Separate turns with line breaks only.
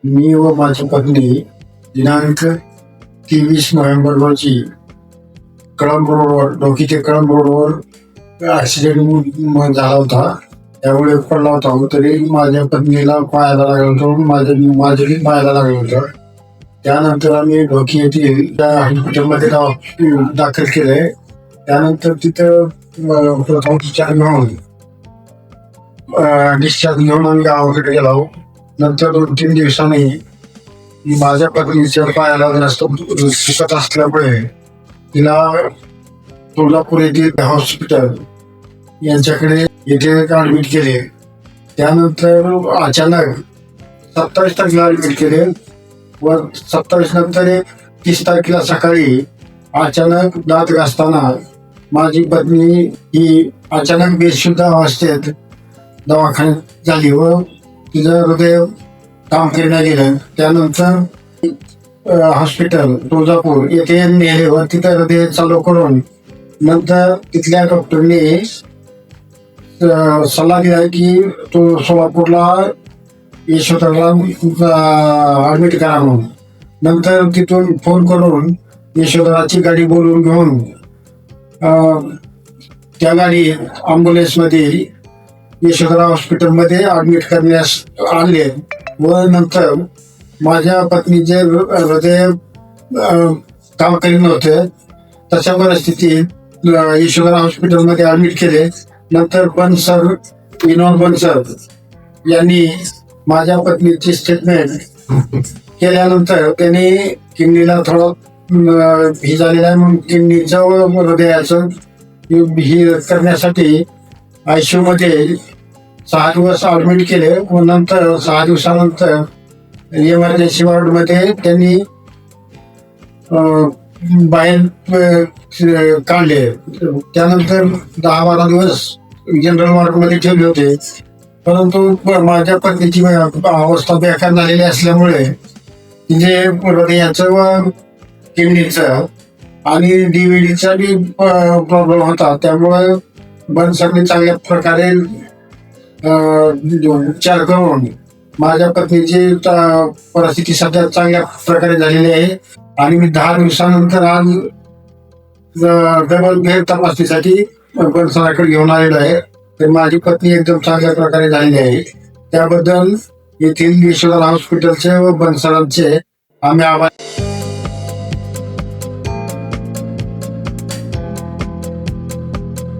मी व माझी पत्नी दिनांक 23 नोव्हेंबर रोजी कळंब रोडवर डोकी ते कळंब रोडवर ऍक्सिडेंट झाला होता. त्यामुळे पडला होता. तरी माझ्या पत्नीला पायाला लागला होतो, माझ्या पायाला लागलं होतं. त्यानंतर आम्ही डोकी येथील त्या हॉस्पिटलमध्ये दाखल केले. त्यानंतर तिथं प्रथम डिस्चार्ज घेऊन आम्ही गावाकडे गेलो. नंतर 2-3 दिवसांनी माझ्या पत्नीच्या पायाला जास्त दुखत असल्यामुळे तिला तुळजापूर येथील हॉस्पिटल यांच्याकडे येथे ऍडमिट केले. त्यानंतर अचानक 27 तारखेला ऍडमिट केले व 27 नंतर 30 तारखेला सकाळी अचानक दात घासताना माझी पत्नी ही अचानक बेशुद्ध अवस्थेत दवाखान्यात झाली व तिचं हृदय काम करण्यात गेलं. त्यानंतर हॉस्पिटल तुळजापूर येथे नेले व तिथं हृदय चालू करून नंतर तिथल्या डॉक्टरने सल्ला दिला की तो सोलापूरला यशोधरला ऍडमिट करा म्हणून. नंतर तिथून फोन करून यशोधराची गाडी बोलवून घेऊन त्या गाडी ॲम्ब्युलन्समध्ये यशोधरा हॉस्पिटलमध्ये ऍडमिट करण्यास आणले व नंतर माझ्या पत्नीचे हृदय काम करीत नव्हते. तशा परिस्थितीत यशोधरा हॉस्पिटलमध्ये ऍडमिट केले. नंतर विनोद बनसर यांनी माझ्या पत्नीची स्टेटमेंट केल्यानंतर त्यांनी किडनीला थोडं ही झालेलं आहे म्हणून किडनीचं व हृदयाचं ही करण्यासाठी ICU मध्ये 6 दिवस ऍडमिट केले व नंतर 6 दिवसानंतर इमर्जन्सी वॉर्डमध्ये त्यांनी बाहेर काढले. त्यानंतर 10-12 दिवस जनरल वॉर्डमध्ये ठेवले होते. परंतु माझ्या पत्नीची अवस्था बेकार झालेली असल्यामुळे तिचे हृदयाचं व किडनीचं आणि DVDचा बी प्रॉब्लेम होता. त्यामुळे बनसरने चांगल्या प्रकारे उपचार करून माझ्या पत्नीची परिस्थिती सध्या चांगल्या प्रकारे झालेली आहे आणि मी 10 दिवसानंतर आज डबल फेर तपासणीसाठी बनसराकडे घेऊन आलेलो आहे. तर माझी पत्नी एकदम चांगल्या प्रकारे झालेली आहे. त्याबद्दल येथील यशोधरा हॉस्पिटलचे व बनसरांचे आम्ही आभार.